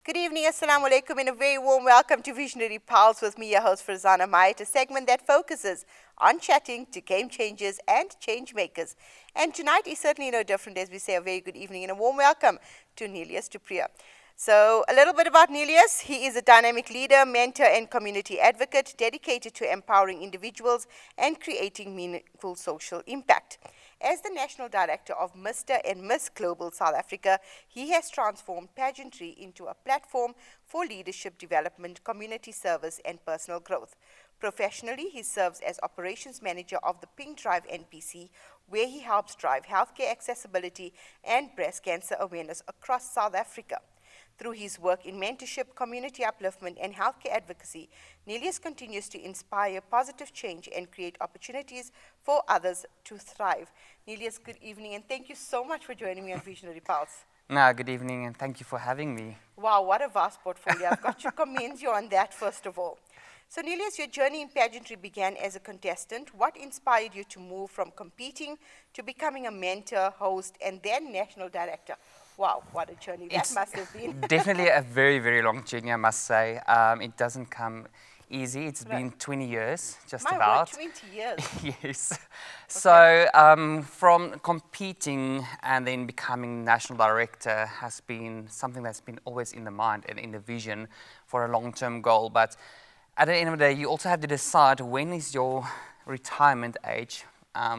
Good evening, Assalamu alaikum, and a very warm welcome to Visionary Pulse with me, your host Farzana Mayet, a segment that focuses on chatting to game changers and change makers. And tonight is certainly no different as we say a very good evening and a warm welcome to Nelius du Preez. So, a little bit about Nelius. He is a dynamic leader, mentor, and community advocate dedicated to empowering individuals and creating meaningful social impact. As the National Director of Mr. and Miss Global South Africa, he has transformed pageantry into a platform for leadership development, community service, and personal growth. Professionally, he serves as Operations Manager of the Pink Drive NPC, where he helps drive healthcare accessibility and breast cancer awareness across South Africa. Through his work in mentorship, community upliftment, and healthcare advocacy, Nelius continues to inspire positive change and create opportunities for others to thrive. Nelius, good evening, and thank you so much for joining me on Visionary Pulse. No, good evening, and thank you for having me. Wow, what a vast portfolio. I've got to commend you on that, first of all. So, Nelius, your journey in pageantry began as a contestant. What inspired you to move from competing to becoming a mentor, host, and then national director? Wow, what a journey that must have been. Definitely a very, very long journey, I must say. It doesn't come easy. It's been 20 years, just My about. word, 20 years. Yes. Okay. So from competing and then becoming national director has been something that's been always in the mind and in the vision for a long-term goal. But at the end of the day, you also have to decide when is your retirement age,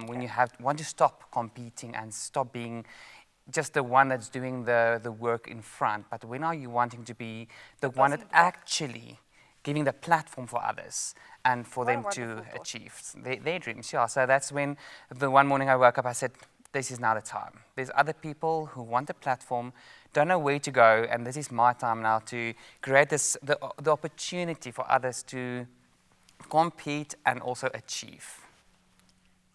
when you want to stop competing and stop being just the one that's doing the work in front, but when are you wanting to be the one that actually giving the platform for others and for them to achieve their dreams? Yeah, so that's when the one morning I woke up, I said, this is now the time. There's other people who want a platform, don't know where to go, and this is my time now to create the opportunity for others to compete and also achieve.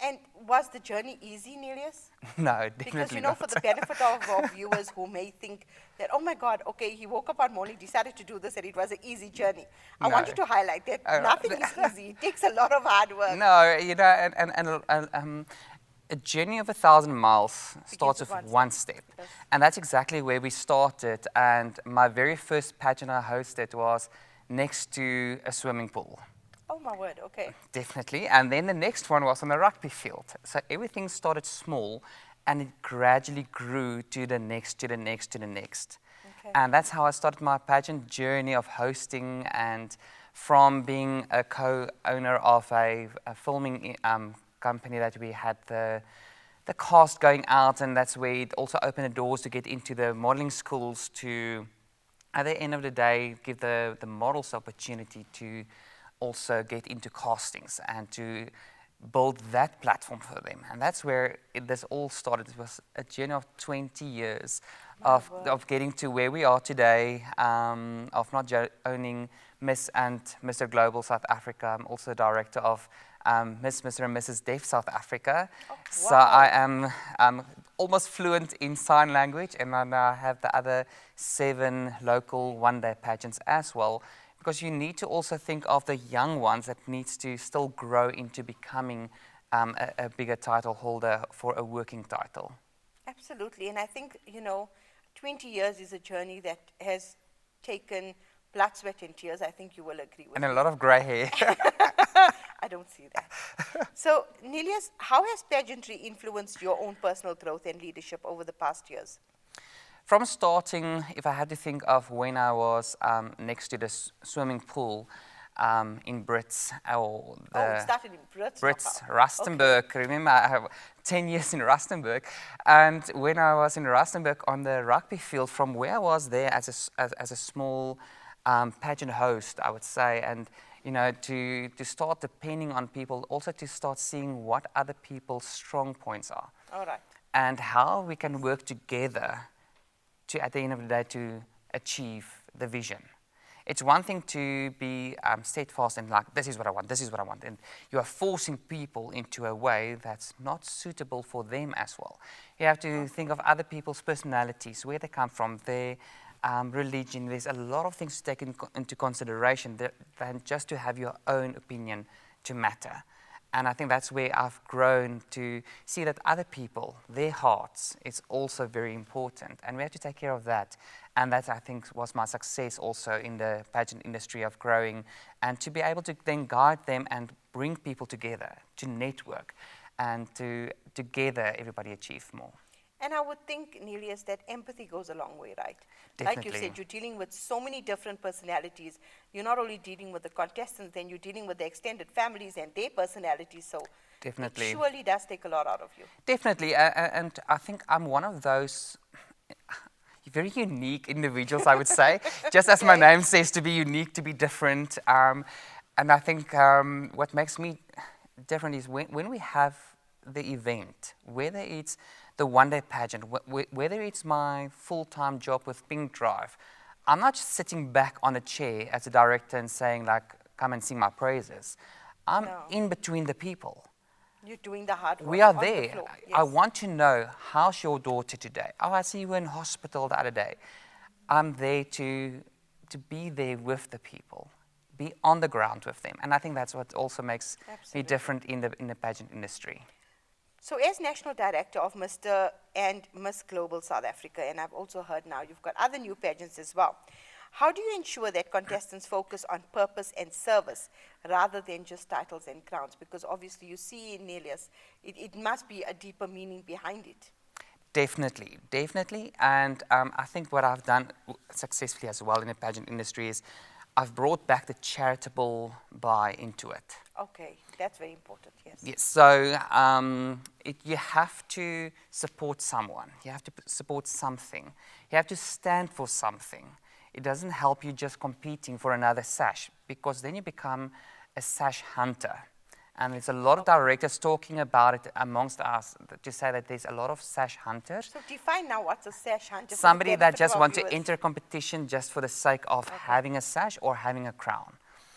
And was the journey easy, Nelius? No, definitely Because, you know, not. for the benefit of our viewers who may think that, oh my God, okay, he woke up one morning, decided to do this, and it was an easy journey. I want you to highlight that nothing is easy. It takes a lot of hard work. No, you know, and a journey of 1,000 miles starts with one step. Yes. And that's exactly where we started. And my very first pageant I hosted was next to a swimming pool. Oh my word, okay. Definitely. And then the next one was on a rugby field. So everything started small and it gradually grew to the next, to the next, to the next. Okay. And that's how I started my pageant journey of hosting, and from being a co-owner of a filming company that we had the cast going out, and that's where it also opened the doors to get into the modeling schools to, at the end of the day, give the models opportunity to also get into castings and to build that platform for them. And that's where this all started. It was a journey of 20 years of getting to where we are today, of not owning Miss and Mr. Global South Africa. I'm also director of Miss, Mr. and Mrs. Deaf South Africa. Oh, wow. So I am almost fluent in sign language, and I now have the other 7 local one-day pageants as well. Because you need to also think of the young ones that needs to still grow into becoming a bigger title holder for a working title. Absolutely. And I think, you know, 20 years is a journey that has taken blood, sweat, and tears. I think you will agree with And me. a lot of grey hair. I don't see that. So, Nelius, how has pageantry influenced your own personal growth and leadership over the past years? From starting, if I had to think of when I was next to the swimming pool in Brits, or it started in Brits. Brits, Rustenburg. Okay. Remember, I have 10 years in Rustenburg. And when I was in Rustenburg on the rugby field, from where I was there as a small pageant host, I would say, and you know, to start depending on people, also to start seeing what other people's strong points are. All right. And how we can work together to, at the end of the day, to achieve the vision. It's one thing to be steadfast and like, this is what I want, this is what I want. And you are forcing people into a way that's not suitable for them as well. You have to think of other people's personalities, where they come from, their religion. There's a lot of things to take into consideration than just to have your own opinion to matter. And I think that's where I've grown to see that other people, their hearts, is also very important. And we have to take care of that. And that, I think, was my success also in the pageant industry of growing. And to be able to then guide them and bring people together, to network, and to together everybody achieve more. And I would think, Nelius, that empathy goes a long way, right? Definitely. Like you said, you're dealing with so many different personalities. You're not only dealing with the contestants, then you're dealing with the extended families and their personalities. So Definitely. it surely does take a lot out of you. Definitely. And I think I'm one of those very unique individuals, I would say. Just as my name says, to be unique, to be different. And I think what makes me different is when we have the event, whether it's the one-day pageant, whether it's my full-time job with Pink Drive, I'm not just sitting back on a chair as a director and saying, like, come and sing my praises. I'm in between the people. You're doing the hard work. We are on there. The floor. I Yes. want to know, how's your daughter today? Oh, I see you in hospital the other day. I'm there to be there with the people, be on the ground with them. And I think that's what also makes me different in the pageant industry. So as National Director of Mr. and Miss Global South Africa, and I've also heard now you've got other new pageants as well, how do you ensure that contestants focus on purpose and service rather than just titles and crowns? Because obviously you see in Nelius, it must be a deeper meaning behind it. Definitely, definitely. And I think what I've done successfully as well in the pageant industry is I've brought back the charitable buy into it. Okay, that's very important, yes. Yes, so you have to support someone. You have to support something. You have to stand for something. It doesn't help you just competing for another sash, because then you become a sash hunter. And there's a lot of directors talking about it amongst us to say that there's a lot of sash hunters. So define now what's a sash hunter. Somebody that just wants to enter competition just for the sake of having a sash or having a crown.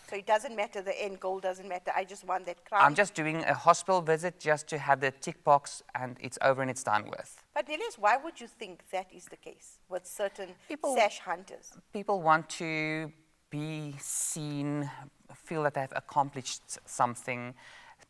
So it doesn't matter, the end goal doesn't matter, I just want that crown. I'm just doing a hospital visit just to have the tick box and it's over and it's done with. But Nelius, why would you think that is the case with certain sash hunters? People want to be seen, feel that they've accomplished something.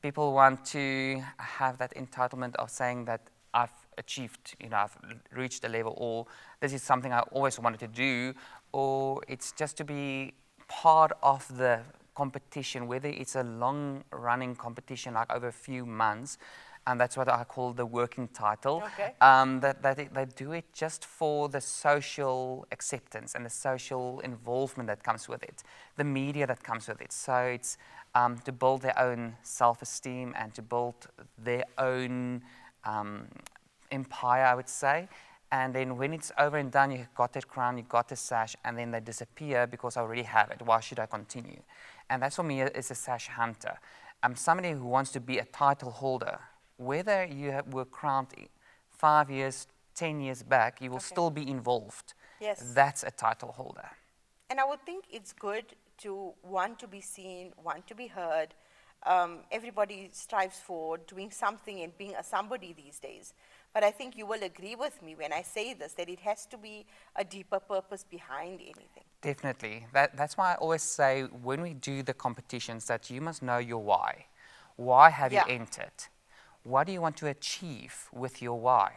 People want to have that entitlement of saying that I've achieved, I've reached a level, or this is something I always wanted to do, or it's just to be part of the competition, whether it's a long-running competition like over a few months, and that's what I call the working title. Okay. That they do it just for the social acceptance and the social involvement that comes with it, the media that comes with it. So it's to build their own self-esteem and to build their own empire, I would say. And then when it's over and done, you've got that crown, you've got the sash, and then they disappear because I already have it. Why should I continue? And that's for me is a sash hunter. I'm somebody who wants to be a title holder. Whether you were crowned 5 years, 10 years back, you will still be involved. Yes. That's a title holder. And I would think it's good to want to be seen, want to be heard. Everybody strives for doing something and being a somebody these days. But I think you will agree with me when I say this, that it has to be a deeper purpose behind anything. Definitely. That's why I always say when we do the competitions that you must know your why. Why have you entered? What do you want to achieve with your why?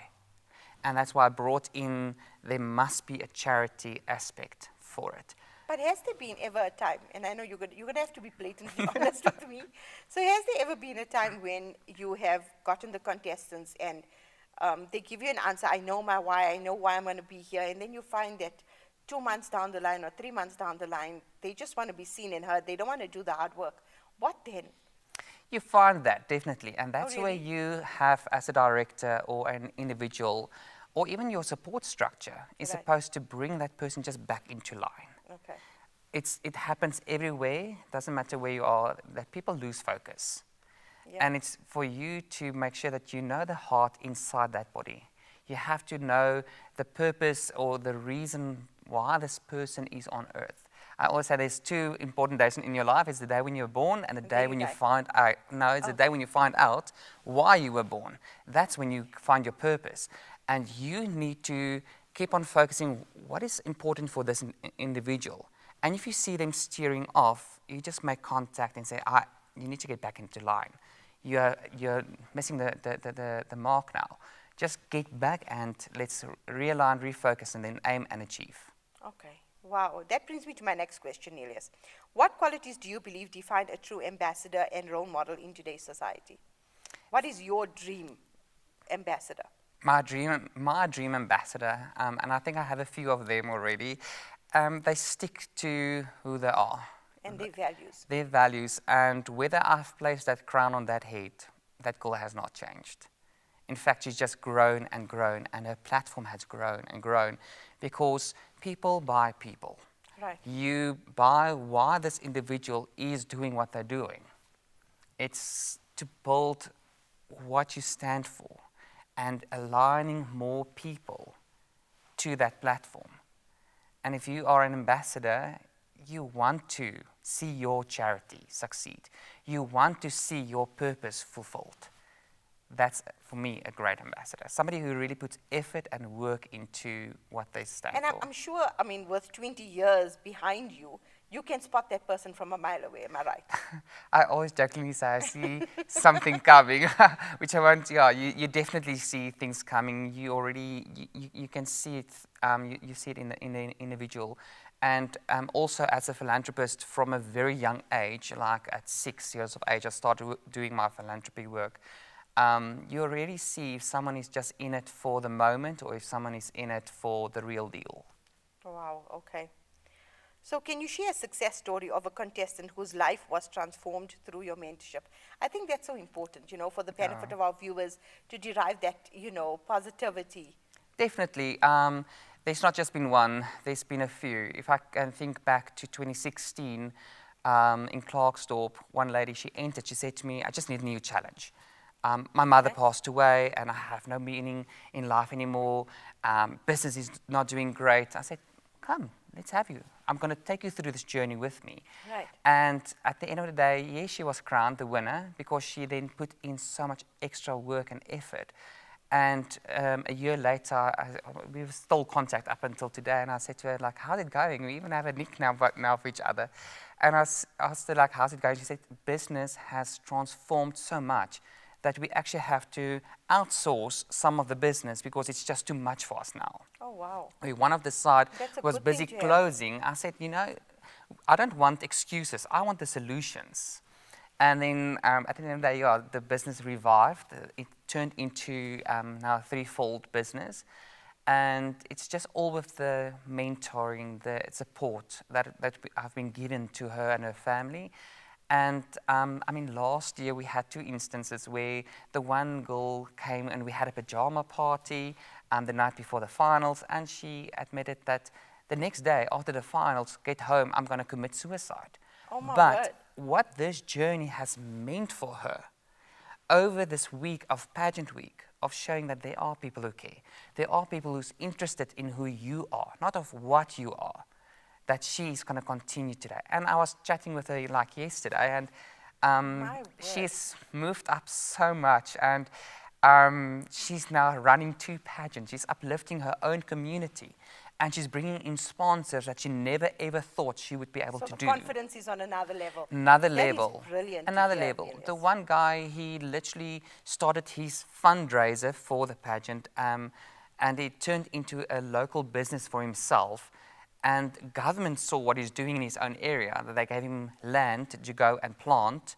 And that's why I brought in, there must be a charity aspect for it. But has there been ever a time, and I know you're going to have to be blatantly honest with me, so has there ever been a time when you have gotten the contestants and they give you an answer, I know my why, I know why I'm going to be here, and then you find that 2 months down the line or 3 months down the line, they just want to be seen and heard, they don't want to do the hard work. What then? You find that, definitely, and that's really? where you have, as a director or an individual, or even your support structure, is supposed to bring that person just back into line. Okay. It happens everywhere, doesn't matter where you are, that people lose focus. Yeah. And it's for you to make sure that you know the heart inside that body. You have to know the purpose or the reason why this person is on earth. I always say there's 2 important days in your life. It's the day when you're born and the day when you find out. No, it's the day when you find out why you were born. That's when you find your purpose. And you need to keep on focusing what is important for this individual. And if you see them steering off, you just make contact and say, you need to get back into line. you're missing the mark now. Just get back and let's realign, refocus, and then aim and achieve. Okay. Wow. That brings me to my next question, Nelius. What qualities do you believe define a true ambassador and role model in today's society? What is your dream ambassador? My dream ambassador, and I think I have a few of them already. They stick to who they are. And their values. Their values, and whether I've placed that crown on that head, that girl has not changed. In fact, she's just grown and grown, and her platform has grown and grown, because people buy people. Right. You buy why this individual is doing what they're doing. It's to build what you stand for and aligning more people to that platform. And if you are an ambassador, you want to see your charity succeed. You want to see your purpose fulfilled. That's, for me, a great ambassador. Somebody who really puts effort and work into what they stand And for. I'm sure, I mean, with 20 years behind you, you can spot that person from a mile away, am I right? I always jokingly say I see something coming, which I won't, you definitely see things coming. You already, you can see it, you see it in the individual. And also as a philanthropist from a very young age, like at 6 years of age, I started doing my philanthropy work. You already see if someone is just in it for the moment or if someone is in it for the real deal. Wow, okay. So can you share a success story of a contestant whose life was transformed through your mentorship? I think that's so important, for the benefit of our viewers to derive that, positivity. Definitely. There's not just been one, there's been a few. If I can think back to 2016, in Klerksdorp, one lady, she entered, she said to me, I just need a new challenge. My mother passed away and I have no meaning in life anymore. Business is not doing great. I said, come, let's have you. I'm going to take you through this journey with me. Right. And at the end of the day, yes, she was crowned the winner because she then put in so much extra work and effort. And a year later, we were still in contact up until today. And I said to her, like, how's it going? We even have a nickname now for each other. And I asked her, like, how's it going? She said, business has transformed so much that we actually have to outsource some of the business because it's just too much for us now. Oh, wow. One of the side was good busy thing to have. closing. I said, I don't want excuses. I want the solutions. And then at the end of the day, the business revived. It turned into now a threefold business. And it's just all with the mentoring, the support that I've been given to her and her family. And last year we had 2 instances where the one girl came and we had a pajama party the night before the finals, and she admitted that the next day after the finals, get home, I'm going to commit suicide. Oh my But word. what this journey has meant for her over this week of pageant week, of showing that there are people who care, there are people who's interested in who you are, not of what you are, that she's going to continue today. And I was chatting with her like yesterday, and she's moved up so much, and she's now running 2 pageants. She's uplifting her own community, and she's bringing in sponsors that she never ever thought she would be able to do. So the confidence is on another level. Another That level. is brilliant. Another level. The one guy, he literally started his fundraiser for the pageant, and it turned into a local business for himself. And government saw what he's doing in his own area, that they gave him land to go and plant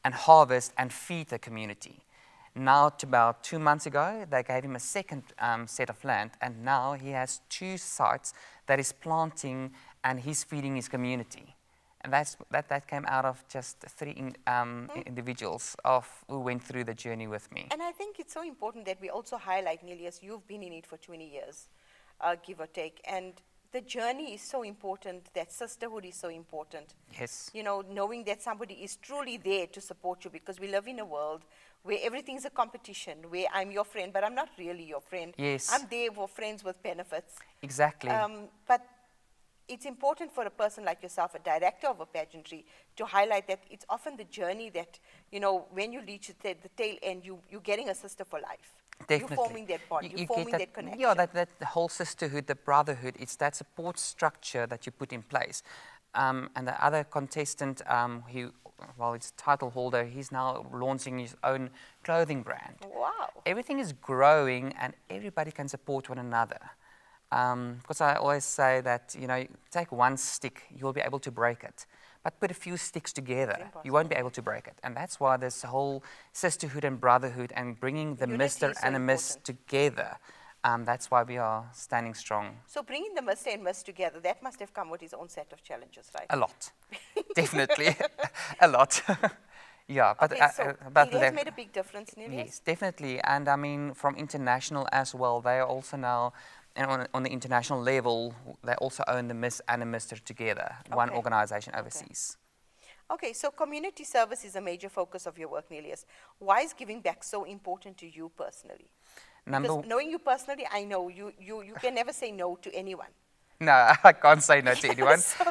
and harvest and feed the community. Now, about 2 months ago, they gave him a second set of land, and now he has 2 sites that he's planting and he's feeding his community. And that came out of just 3 individuals who went through the journey with me. And I think it's so important that we also highlight, Nelius, you've been in it for 20 years, give or take, and the journey is so important, that sisterhood is so important. Yes. Knowing that somebody is truly there to support you, because we live in a world where everything's a competition, where I'm your friend, but I'm not really your friend. Yes. I'm there for friends with benefits. Exactly. But it's important for a person like yourself, a director of a pageantry, to highlight that it's often the journey that, when you reach the tail end, you're getting a sister for life. Definitely. You're forming that bond, you're forming that connection. Yeah, that whole sisterhood, the brotherhood, it's that support structure that you put in place. And the other contestant, he well, it's title holder, he's now launching his own clothing brand. Wow. Everything is growing and everybody can support one another. Because I always say that, take one stick, you'll be able to break it. But put a few sticks together, you won't be able to break it. And that's why this whole sisterhood and brotherhood and bringing the Unity Mr. is so and a Miss important. together, that's why we are standing strong. So bringing the Mr. and Miss together, that must have come with its own set of challenges, right? A lot, definitely, a lot. Yeah, but, Okay, so but it has made a big difference, Nelius? yes, definitely. And I mean, from international as well, they are also now, and on the international level, they also own the Miss and the Mr. together, one Okay. organization overseas. Okay, so community service is a major focus of your work, Nelius. Why is giving back so important to you personally? Because knowing you personally, I know you can never say no to anyone. No, I can't say no to anyone. So-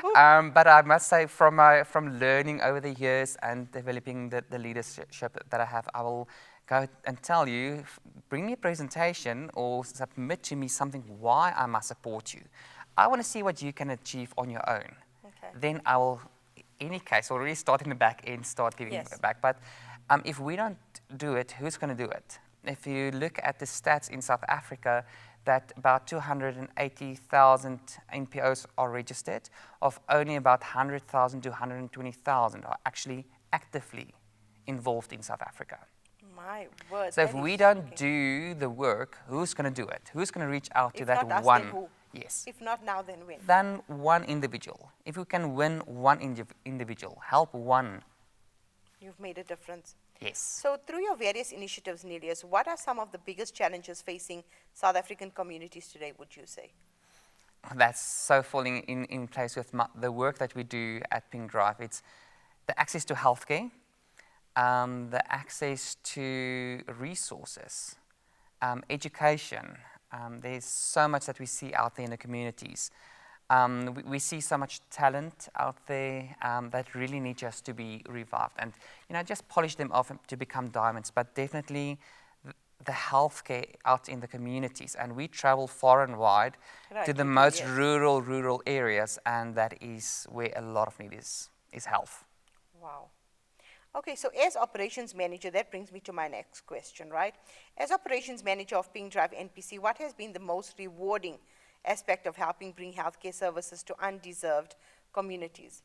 But I must say, from learning over the years and developing the leadership that I have, I will go and tell you, bring me a presentation or submit to me something why I must support you. I want to see what you can achieve on your own. Okay. Then I will, in any case, already start in the back end, start giving Yes. back. But if we don't do it, who's going to do it? If you look at the stats in South Africa, that about 280,000 NPOs are registered, of only about 100,000 to 120,000 are actually actively involved in South Africa. My word. So if that we is don't shocking. do the work, who's going to do it? Who's going to reach out to If that not us, one? then who? Yes. If not now, then when? Then one individual. If we can win one individual, help one, You've made a difference. yes. So through your various initiatives, Nelius, what are some of the biggest challenges facing South African communities today, would you say? That's so falling in place with the work that we do at Pink Drive. It's the access to healthcare, the access to resources, education. There's so much that we see out there in the communities. We see so much talent out there that really need just to be revived and just polish them off to become diamonds. But definitely the healthcare out in the communities, and we travel far and wide Right, to the you do, most yes. rural areas, and that is where a lot of need is health. Wow. Okay, so as operations manager, that brings me to my next question, right? As operations manager of Pink Drive NPC, what has been the most rewarding aspect of helping bring healthcare services to undeserved communities?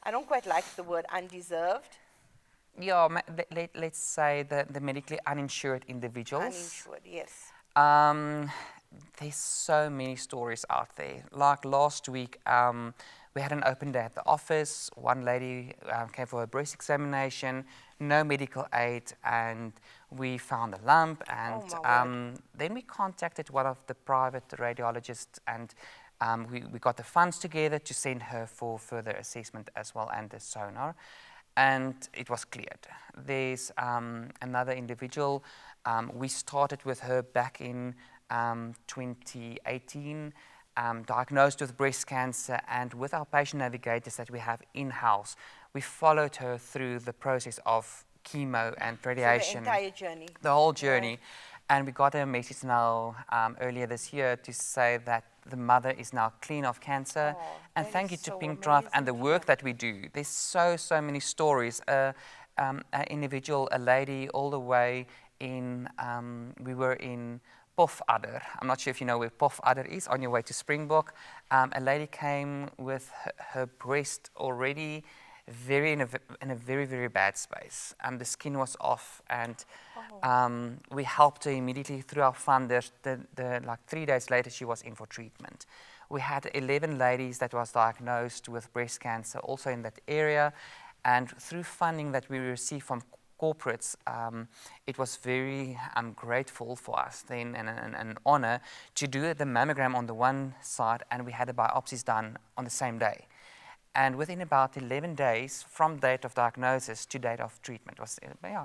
I don't quite like the word undeserved. Yeah, let's say the medically uninsured individuals. Uninsured, yes. There's so many stories out there. Like last week, we had an open day at the office. One lady came for a breast examination, no medical aid, and we found a lump. And Oh, my word. then we contacted one of the private radiologists, and we got the funds together to send her for further assessment as well and the sonar. And it was cleared. There's another individual. We started with her back in 2018, diagnosed with breast cancer, and with our patient navigators that we have in-house, we followed her through the process of chemo and radiation. So the entire journey. The whole journey. And we got a message now earlier this year to say that the mother is now clean of cancer. Oh, And that thank you is to so Pink Drive and the amazing. work that we do. There's so many stories. An individual, a lady, all the way in, we were in Pofadder. I'm not sure if you know where Pofadder is, on your way to Springbok. A lady came with her breast already in a very bad space, and the skin was off, and we helped her immediately through our funders. Like 3 days later, she was in for treatment. We had 11 ladies that was diagnosed with breast cancer also in that area, and through funding that we received from corporates, it was very grateful for us then, and an honor to do the mammogram on the one side, and we had the biopsies done on the same day. And within about 11 days from date of diagnosis to date of treatment, was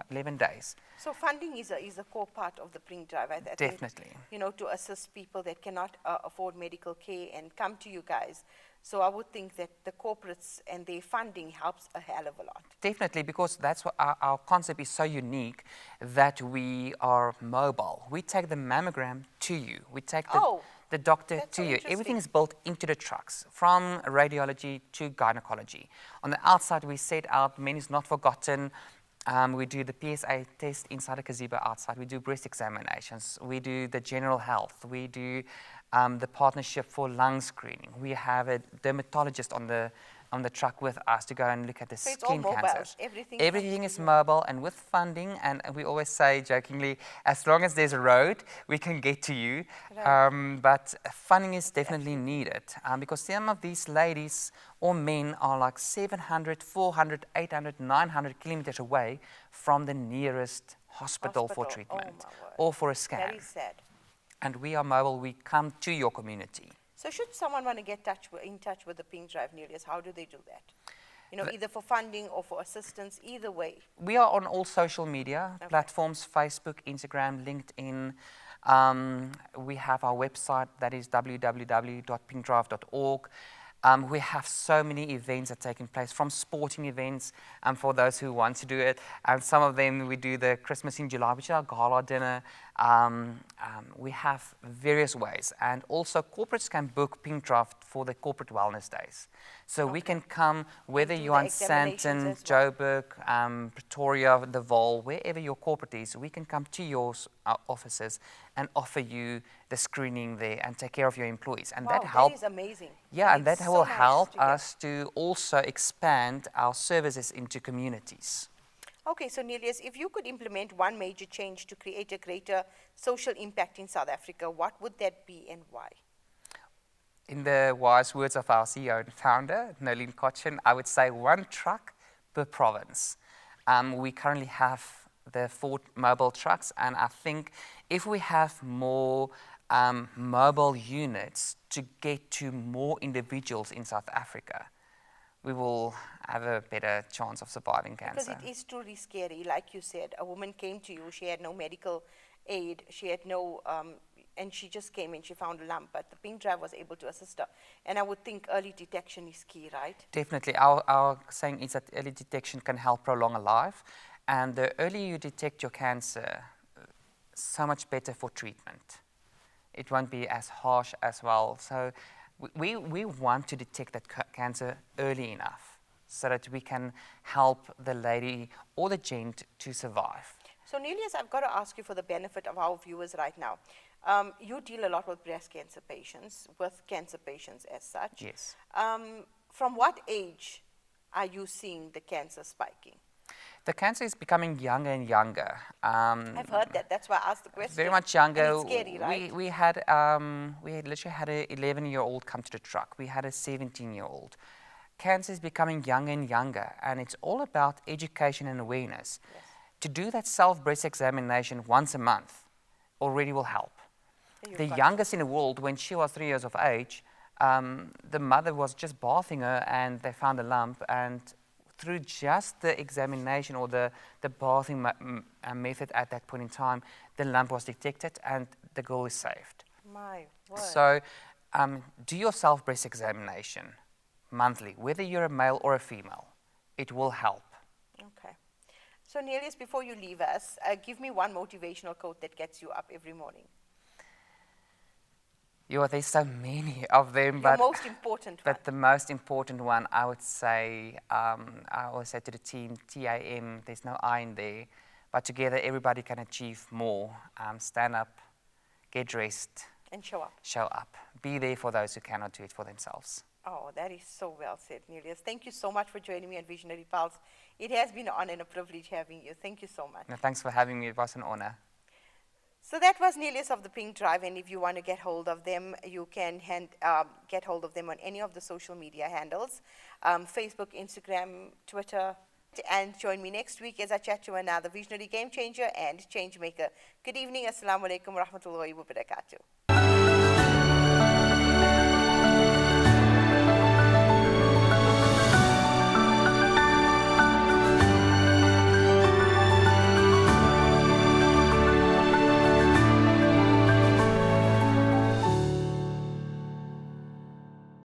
11 days. So funding is a core part of the Pink Drive. I think, Definitely. to assist people that cannot afford medical care and come to you guys. So I would think that the corporates and their funding helps a hell of a lot. Definitely, because that's what our concept is so unique, that we are mobile. We take the mammogram to you. We take the doctor that's to so you. interesting. Everything is built into the trucks, from radiology to gynecology. On the outside, we set out, men is not forgotten. We do the PSA test inside a gazebo outside. We do breast examinations. We do the general health. We do the partnership for lung screening. We have a dermatologist on the truck with us to go and look at the So it's skin all mobile. cancers. Everything Is mobile, and with funding, and we always say jokingly, as long as there's a road, we can get to you. Right. But funding is definitely needed, because some of these ladies or men are like 700, 400, 800, 900 kilometers away from the nearest hospital for treatment or for a scan. Very sad. And we are mobile. We come to your community. So should someone want to get in touch with the Pink Drive, Nelius, how do they do that? You know, either for funding or for assistance, either way. We are on all social media platforms, Facebook, Instagram, LinkedIn. We have our website, that is www.pinkdrive.org. We have so many events that are taking place, from sporting events for those who want to do it. And some of them, we do the Christmas in July, which is our gala dinner. We have various ways. And also, corporates can book Pink Drive for the corporate wellness days. So we can come, whether you're in Sandton, Joburg, Pretoria, the Vaal, wherever your corporate is, we can come to your offices and offer you the screening there and take care of your employees. And that helps. That is amazing. Yeah, and that will help us to also expand our services into communities. Okay, so Nelius, if you could implement one major change to create a greater social impact in South Africa, what would that be and why? In the wise words of our CEO and founder, Nelius du Preez, I would say one truck per province. We currently have the 4 mobile trucks, and I think if we have more mobile units to get to more individuals in South Africa, we will have a better chance of surviving cancer. Because it is truly scary. Like you said, a woman came to you, she had no medical aid, she had no, and she just came in, she found a lump, but the Pink Drive was able to assist her. And I would think early detection is key, right? Definitely. Our saying is that early detection can help prolong a life. And the earlier you detect your cancer, so much better for treatment. It won't be as harsh as well. So we want to detect that cancer early enough so that we can help the lady or the gent to survive. So Nelius, I've got to ask you, for the benefit of our viewers right now, you deal a lot with breast cancer patients, with cancer patients as such. Yes. From what age are you seeing the cancer spiking? The cancer is becoming younger and younger. I've heard that. That's why I asked the question. Very much younger. And it's scary, right? We literally had an 11-year-old come to the truck. We had a 17-year-old. Cancer is becoming younger and younger, and it's all about education and awareness. Yes. To do that self-breast examination once a month already will help. The youngest in the world, when she was 3 years of age, the mother was just bathing her, and they found a lump, and through just the examination or the bathing method at that point in time, the lump was detected and the girl is saved. My word. So do your self-breast examination monthly, whether you're a male or a female. It will help. Okay. So Nelius, before you leave us, give me one motivational quote that gets you up every morning. There's so many of them, but most important one. But the most important one, I would say, I always say to the team, TAM, there's no I in there, but together everybody can achieve more. Stand up, get dressed. And show up. Show up. Be there for those who cannot do it for themselves. Oh, that is so well said, Nelius. Thank you so much for joining me on Visionary Pulse. It has been an honor and a privilege having you. Thank you so much. No, thanks for having me. It was an honor. So that was Nelius of the Pink Drive, and if you want to get hold of them, you can get hold of them on any of the social media handles, Facebook, Instagram, Twitter, and join me next week as I chat to another visionary game changer and change maker. Good evening. Assalamu alaikum wa rahmatullahi wa barakatuh.